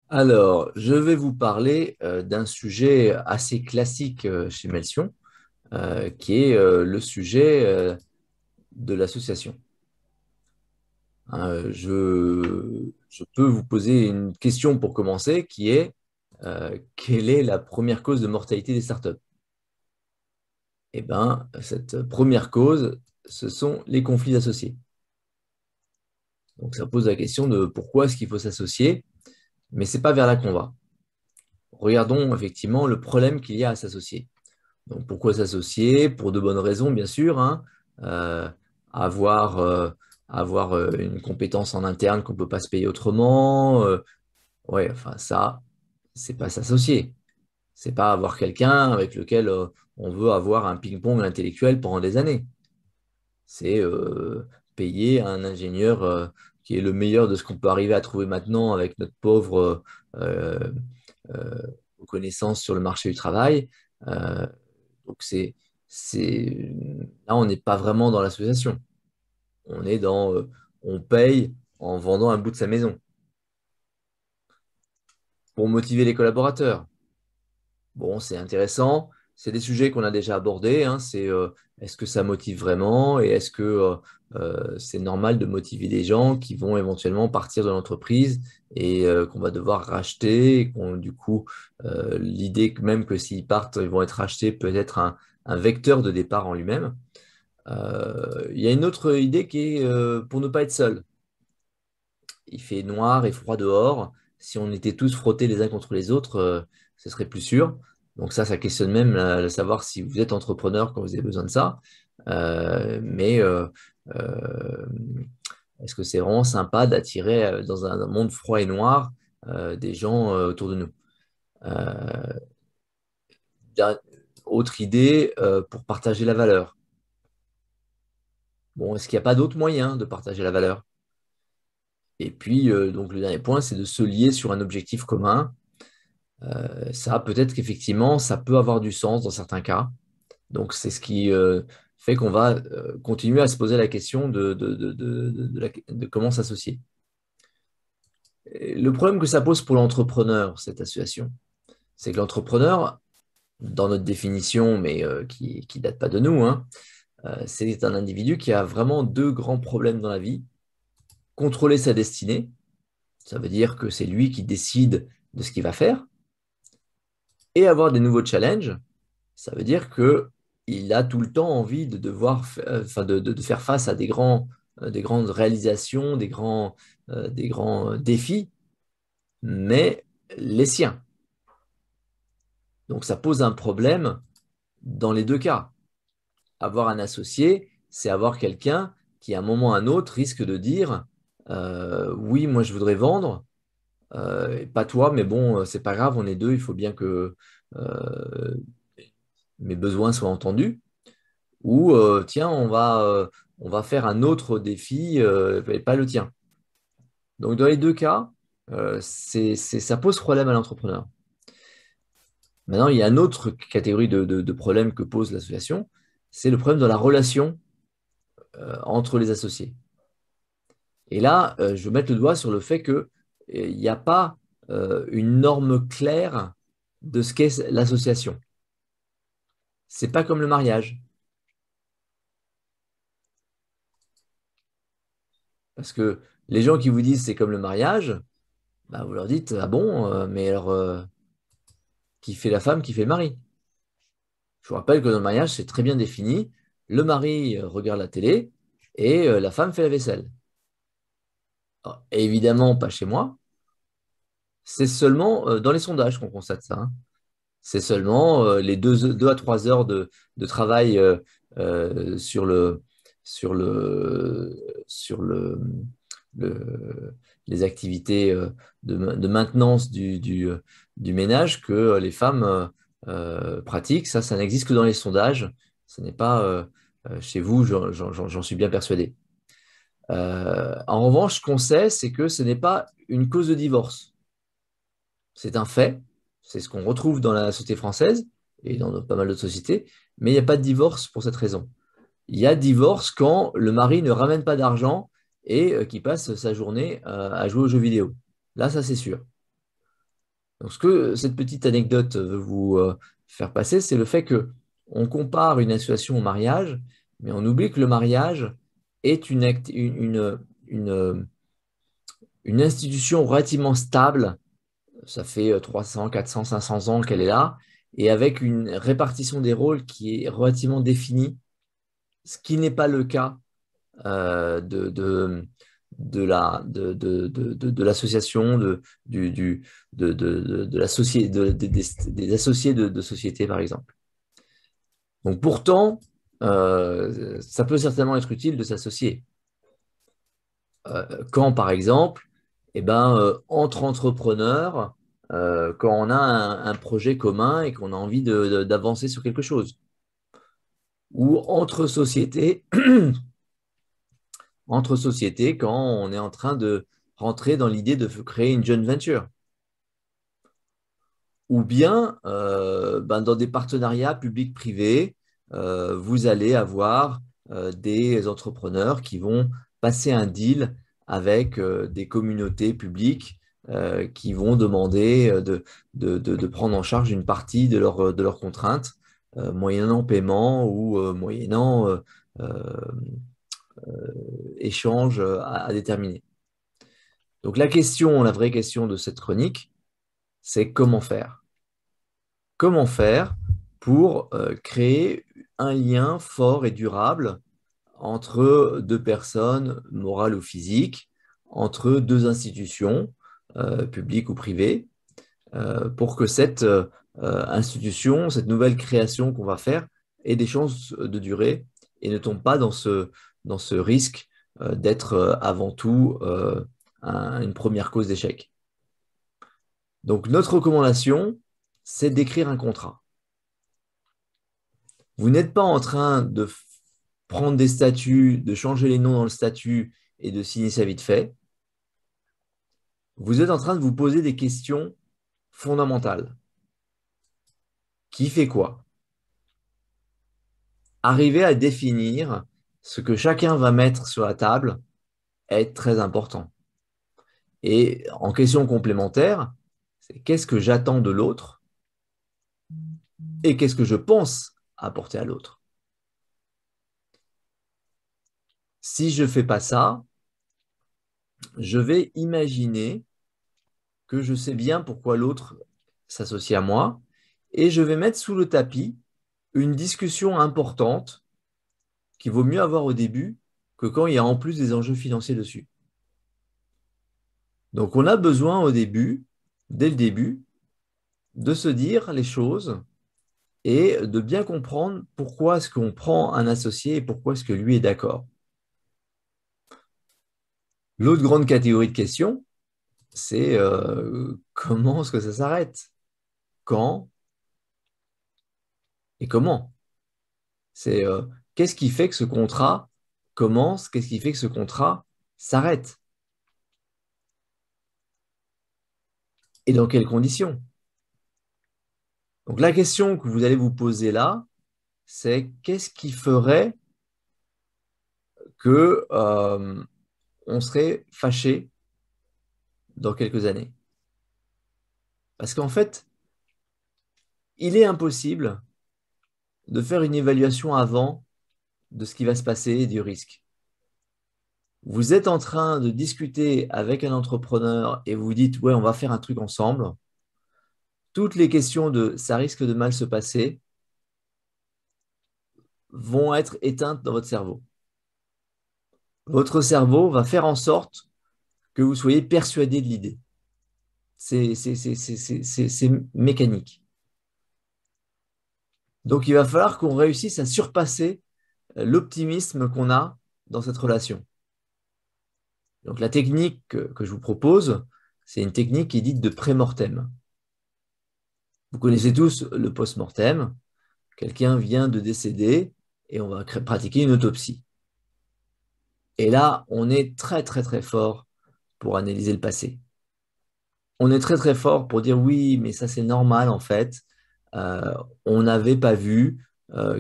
Alors, je vais vous parler d'un sujet assez classique chez Melsion, qui est le sujet de l'association. Je peux vous poser une question pour commencer, qui est quelle est la première cause de mortalité des startups? Eh bien, cette première cause, ce sont les conflits associés. Donc, ça pose la question de pourquoi est-ce qu'il faut s'associer, mais ce n'est pas vers là qu'on va. Regardons effectivement le problème qu'il y a à s'associer. Donc, pourquoi s'associer? Pour de bonnes raisons, bien sûr, hein. Euh, avoir avoir une compétence en interne qu'on ne peut pas se payer autrement. Ouais, enfin, ça, c'est pas s'associer. C'est pas avoir quelqu'un avec lequel on veut avoir un ping-pong intellectuel pendant des années. C'est payer un ingénieur qui est le meilleur de ce qu'on peut arriver à trouver maintenant avec notre pauvre euh, euh, connaissance sur le marché du travail. Euh, donc c'est, là, on n'est pas vraiment dans l'association. On est dans, on paye en vendant un bout de sa maison pour motiver les collaborateurs. Bon, c'est intéressant. C'est des sujets qu'on a déjà abordés, hein. C'est est-ce que ça motive vraiment et est-ce que c'est normal de motiver des gens qui vont éventuellement partir de l'entreprise et qu'on va devoir racheter et du coup, l'idée que même que s'ils partent, ils vont être rachetés peut être un vecteur de départ en lui-même. Il y a une autre idée qui est pour ne pas être seul. Il fait noir et froid dehors. Si on était tous frottés les uns contre les autres, ce serait plus sûr. Donc ça questionne même savoir si vous êtes entrepreneur quand vous avez besoin de ça. Mais euh, est-ce que c'est vraiment sympa d'attirer dans un monde froid et noir des gens autour de nous? Euh, Autre idée pour partager la valeur. Bon, est-ce qu'il n'y a pas d'autres moyens de partager la valeur? Et puis, donc le dernier point, c'est de se lier sur un objectif commun. Ça, peut-être qu'effectivement, ça peut avoir du sens dans certains cas. Donc, c'est ce qui fait qu'on va continuer à se poser la question de comment s'associer. Et le problème que ça pose pour l'entrepreneur, cette association, c'est que l'entrepreneur, dans notre définition, mais qui ne date pas de nous, hein, c'est un individu qui a vraiment deux grands problèmes dans la vie. Contrôler sa destinée, ça veut dire que c'est lui qui décide de ce qu'il va faire, et avoir des nouveaux challenges. Ça veut dire que il a tout le temps envie de devoir, enfin de faire face à des grandes réalisations, des grands défis, mais les siens. Donc ça pose un problème dans les deux cas. Avoir un associé, c'est avoir quelqu'un qui, à un moment ou à un autre, risque de dire oui, moi je voudrais vendre, pas toi, mais bon, c'est pas grave, on est deux, il faut bien que euh, mes besoins soient entendus. Ou tiens, on va faire un autre défi et pas le tien. Donc, dans les deux cas, ça pose problème à l'entrepreneur. Maintenant, il y a une autre catégorie de problèmes que pose l'association, c'est le problème de la relation entre les associés. Et là, je veux mettre le doigt sur le fait qu'il n'y a pas une norme claire de ce qu'est l'association. C'est pas comme le mariage. Parce que les gens qui vous disent c'est comme le mariage, bah, vous leur dites, ah bon, mais alors, qui fait la femme, qui fait le mari? Je vous rappelle que dans le mariage, c'est très bien défini. Le mari regarde la télé et la femme fait la vaisselle. Alors, évidemment, pas chez moi. C'est seulement dans les sondages qu'on constate ça, hein. C'est seulement les 2 à 3 heures de travail sur les activités de maintenance du ménage que les femmes pratiquent. Ça n'existe que dans les sondages. Ce n'est pas chez vous, j'en suis bien persuadé. En revanche, ce qu'on sait, c'est que ce n'est pas une cause de divorce. C'est un fait, c'est ce qu'on retrouve dans la société française et dans pas mal d'autres sociétés, mais il n'y a pas de divorce pour cette raison. Il y a divorce quand le mari ne ramène pas d'argent et qui passe sa journée à jouer aux jeux vidéo. Là, ça c'est sûr. Donc, ce que cette petite anecdote veut vous faire passer, c'est le fait que on compare une association au mariage, mais on oublie que le mariage est une institution relativement stable. Ça fait 300, 400, 500 ans qu'elle est là, et avec une répartition des rôles qui est relativement définie, ce qui n'est pas le cas de l'association, des associés de société, par exemple. Donc pourtant, ça peut certainement être utile de s'associer. Quand, par exemple, entre entrepreneurs, quand on a un projet commun et qu'on a envie d'avancer sur quelque chose, ou entre sociétés quand on est en train de rentrer dans l'idée de créer une joint venture. Ou bien dans des partenariats publics-privés, vous allez avoir des entrepreneurs qui vont passer un deal avec des communautés publiques qui vont demander de prendre en charge une partie de leurs contraintes, moyennant paiement ou moyennant euh, échange à déterminer. Donc la vraie question de cette chronique, c'est comment faire? Comment faire pour créer un lien fort et durable entre deux personnes, morales ou physiques, entre deux institutions, publiques ou privées, pour que cette institution, cette nouvelle création qu'on va faire, ait des chances de durer et ne tombe pas dans ce risque d'être avant tout une première cause d'échec. Donc, notre recommandation, c'est d'écrire un contrat. Vous n'êtes pas en train de prendre des statuts, de changer les noms dans le statut et de signer ça vite fait. Vous êtes en train de vous poser des questions fondamentales. Qui fait quoi? Arriver à définir ce que chacun va mettre sur la table est très important. Et en question complémentaire, c'est qu'est-ce que j'attends de l'autre et qu'est-ce que je pense apporter à l'autre. Si je ne fais pas ça, je vais imaginer que je sais bien pourquoi l'autre s'associe à moi et je vais mettre sous le tapis une discussion importante qu'il vaut mieux avoir au début que quand il y a en plus des enjeux financiers dessus. Donc on a besoin au début, dès le début, de se dire les choses et de bien comprendre pourquoi est-ce qu'on prend un associé et pourquoi est-ce que lui est d'accord. L'autre grande catégorie de questions, c'est comment est-ce que ça s'arrête? Quand et comment? C'est qu'est-ce qui fait que ce contrat commence? Qu'est-ce qui fait que ce contrat s'arrête? Et dans quelles conditions? Donc la question que vous allez vous poser là, c'est qu'est-ce qui ferait que on serait fâché dans quelques années? Parce qu'en fait, il est impossible de faire une évaluation avant de ce qui va se passer et du risque. Vous êtes en train de discuter avec un entrepreneur et vous dites, ouais, on va faire un truc ensemble. Toutes les questions de ça risque de mal se passer vont être éteintes dans votre cerveau. Votre cerveau va faire en sorte que vous soyez persuadé de l'idée. C'est mécanique. Donc, il va falloir qu'on réussisse à surpasser l'optimisme qu'on a dans cette relation. Donc, la technique que je vous propose, c'est une technique qui est dite de pré-mortem. Vous connaissez tous le post-mortem. Quelqu'un vient de décéder et on va pratiquer une autopsie. Et là, on est très, très, très fort pour analyser le passé. On est très, très fort pour dire oui, mais ça, c'est normal en fait. Euh, on n'avait pas vu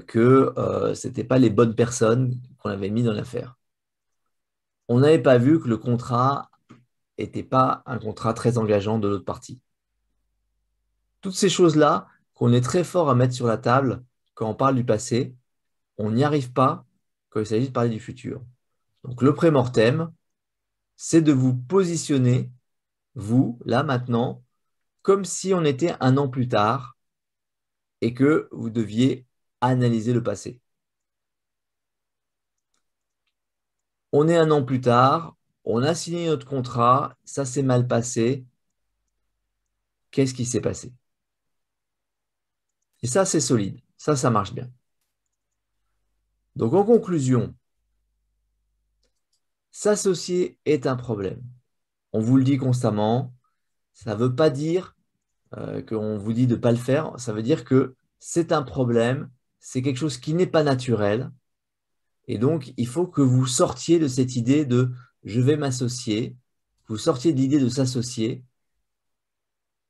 que ce n'étaient pas les bonnes personnes qu'on avait mis dans l'affaire. On n'avait pas vu que le contrat n'était pas un contrat très engageant de l'autre partie. Toutes ces choses-là qu'on est très fort à mettre sur la table quand on parle du passé, on n'y arrive pas quand il s'agit de parler du futur. Donc le pré-mortem, c'est de vous positionner, vous, là, maintenant, comme si on était un an plus tard et que vous deviez analyser le passé. On est un an plus tard, on a signé notre contrat, ça s'est mal passé. Qu'est-ce qui s'est passé? Et ça, c'est solide. Ça marche bien. Donc, en conclusion, s'associer est un problème. On vous le dit constamment. Ça ne veut pas dire qu'on vous dit de ne pas le faire. Ça veut dire que c'est un problème. C'est quelque chose qui n'est pas naturel. Et donc, il faut que vous sortiez de cette idée de je vais m'associer. Vous sortiez de l'idée de s'associer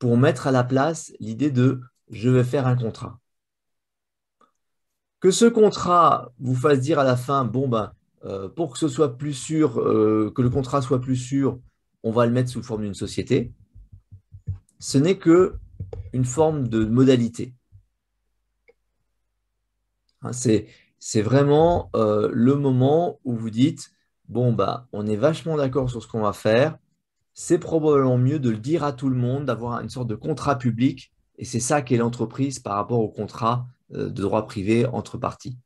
pour mettre à la place l'idée de je vais faire un contrat. Que ce contrat vous fasse dire à la fin, bon, ben, pour que ce soit plus sûr, que le contrat soit plus sûr, on va le mettre sous forme d'une société. Ce n'est que une forme de modalité. Hein, c'est vraiment le moment où vous dites, bon, bah, on est vachement d'accord sur ce qu'on va faire. C'est probablement mieux de le dire à tout le monde, d'avoir une sorte de contrat public. Et c'est ça qu'est l'entreprise par rapport au contrat de droit privé entre parties.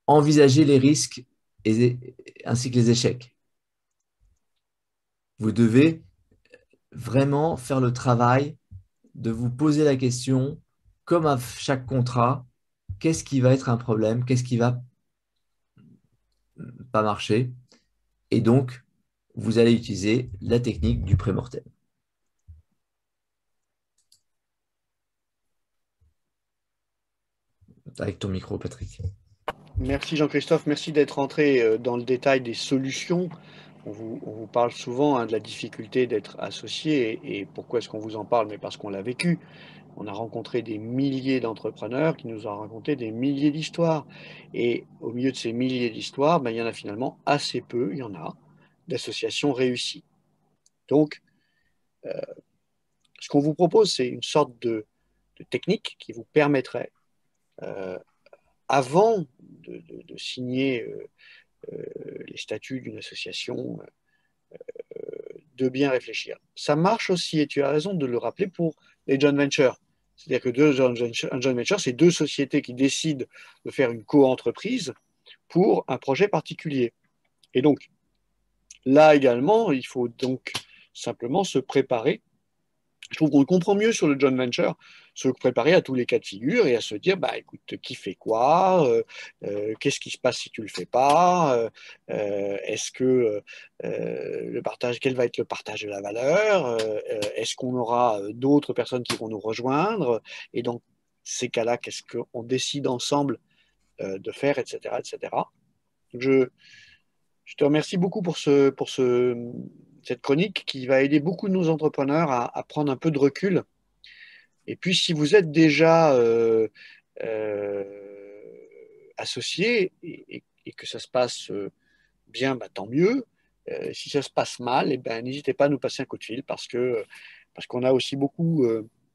Envisager les risques ainsi que les échecs. Vous devez vraiment faire le travail de vous poser la question, comme à chaque contrat, qu'est-ce qui va être un problème, qu'est-ce qui va pas marcher. Et donc, vous allez utiliser la technique du pré-mortem. Avec ton micro, Patrick. Merci Jean-Christophe, merci d'être entré dans le détail des solutions. On vous parle souvent de la difficulté d'être associé et pourquoi est-ce qu'on vous en parle? Mais parce qu'on l'a vécu. On a rencontré des milliers d'entrepreneurs qui nous ont raconté des milliers d'histoires. Et au milieu de ces milliers d'histoires, ben, il y en a finalement assez peu, il y en a, d'associations réussies. Donc, ce qu'on vous propose, c'est une sorte de technique qui vous permettrait, euh, avant de signer les statuts d'une association, de bien réfléchir. Ça marche aussi, et tu as raison de le rappeler, pour les joint ventures. C'est-à-dire que un joint venture, c'est deux sociétés qui décident de faire une co-entreprise pour un projet particulier. Et donc, là également, il faut donc simplement se préparer. Je trouve qu'on comprend mieux sur le joint venture, se préparer à tous les cas de figure et à se dire, bah écoute, qui fait quoi, qu'est-ce qui se passe si tu le fais pas, est-ce que le partage, quel va être le partage de la valeur, est-ce qu'on aura d'autres personnes qui vont nous rejoindre, et donc ces cas-là, qu'est-ce qu'on décide ensemble de faire, etc., etc. Je, je te remercie beaucoup cette chronique qui va aider beaucoup de nos entrepreneurs à prendre un peu de recul. Et puis, si vous êtes déjà euh, associé et que ça se passe bien, bah, tant mieux. Si ça se passe mal, eh ben, n'hésitez pas à nous passer un coup de fil parce qu'on a aussi beaucoup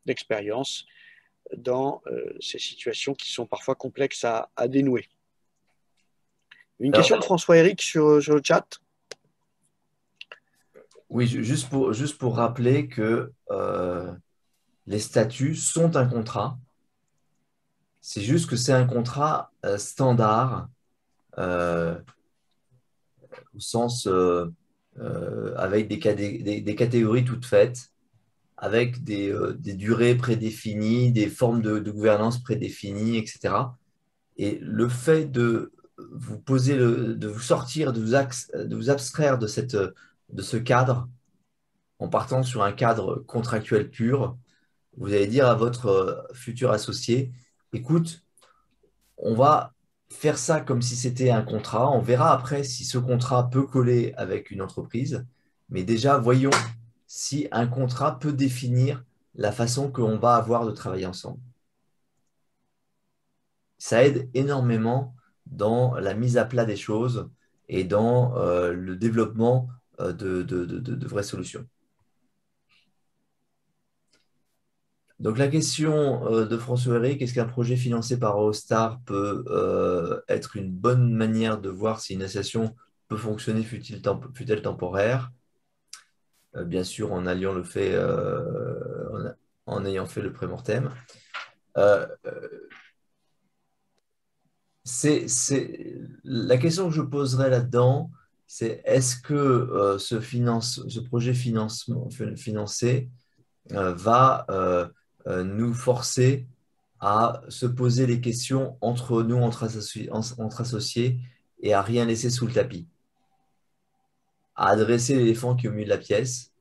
d'expérience dans ces situations qui sont parfois complexes à dénouer. Une question de Alors, François-Éric sur le chat. oui, juste pour rappeler que les statuts sont un contrat. C'est juste que c'est un contrat standard euh, au sens avec des catégories toutes faites, avec des durées prédéfinies, des formes de gouvernance prédéfinies, etc. Et le fait de vous poser, de vous sortir, de vous abstraire de ce cadre en partant sur un cadre contractuel pur, vous allez dire à votre futur associé, écoute, on va faire ça comme si c'était un contrat. On verra après si ce contrat peut coller avec une entreprise. Mais déjà, voyons si un contrat peut définir la façon qu'on va avoir de travailler ensemble. Ça aide énormément dans la mise à plat des choses et dans le développement de vraies solutions. Donc la question de François-Éric, est-ce qu'un projet financé par Eurostar peut être une bonne manière de voir si une association peut fonctionner, fut-elle temporaire? Bien sûr, en alliant le fait, en ayant fait le pré-mortem. Euh, la question que je poserais là-dedans, c'est est-ce que ce projet financé va nous forcer à se poser les questions entre nous, entre associés, et à rien laisser sous le tapis, à adresser l'éléphant qui est au milieu de la pièce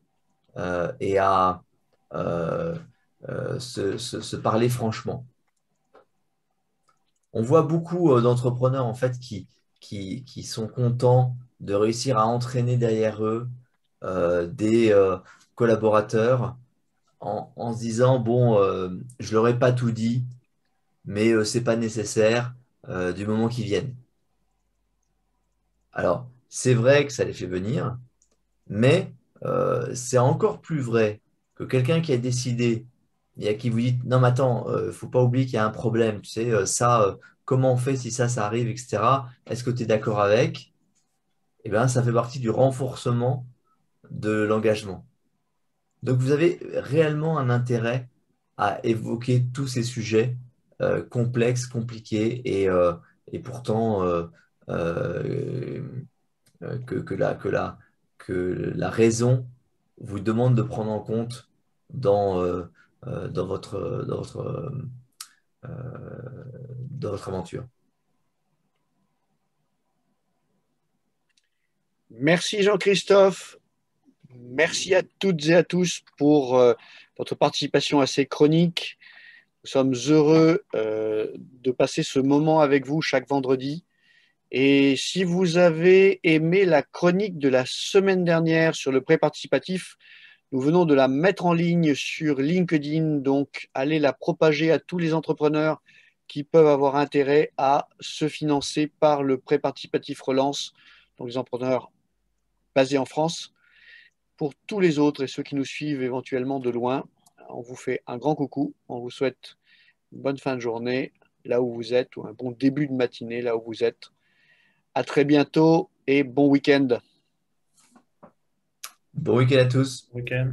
et à euh, se parler franchement. On voit beaucoup d'entrepreneurs en fait qui sont contents de réussir à entraîner derrière eux des collaborateurs en se disant, bon, je leur ai pas tout dit, mais c'est pas nécessaire du moment qu'ils viennent. Alors, c'est vrai que ça les fait venir, mais c'est encore plus vrai que quelqu'un qui a décidé et à qui vous dites, non, mais attends, faut pas oublier qu'il y a un problème, tu sais, comment on fait si ça arrive, etc. Est-ce que tu es d'accord avec? Eh bien, ça fait partie du renforcement de l'engagement. Donc, vous avez réellement un intérêt à évoquer tous ces sujets complexes, compliqués et pourtant euh, que la raison vous demande de prendre en compte dans votre aventure. Merci Jean-Christophe. Merci à toutes et à tous pour votre participation à ces chroniques. Nous sommes heureux de passer ce moment avec vous chaque vendredi. Et si vous avez aimé la chronique de la semaine dernière sur le prêt participatif, nous venons de la mettre en ligne sur LinkedIn. Donc, allez la propager à tous les entrepreneurs qui peuvent avoir intérêt à se financer par le prêt participatif relance, donc les entrepreneurs basés en France. Pour tous les autres et ceux qui nous suivent éventuellement de loin, on vous fait un grand coucou. On vous souhaite une bonne fin de journée là où vous êtes ou un bon début de matinée là où vous êtes. À très bientôt et bon week-end. Bon week-end à tous. Week-end.